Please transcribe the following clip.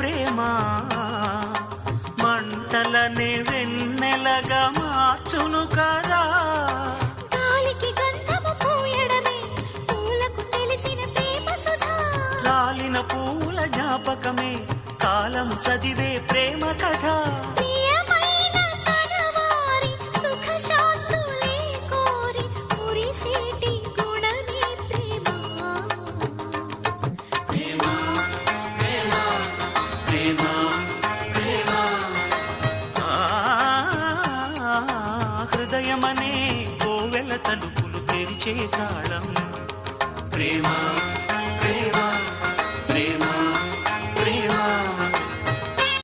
ప్రేమ మంటలనే వెన్నెలగా మార్చును కదా. గాలికి గంధము పూయడమే పూలకు తెలిసిన ప్రేమ సుధా. రాలిన పూల జ్ఞాపకమే కాలము చదివే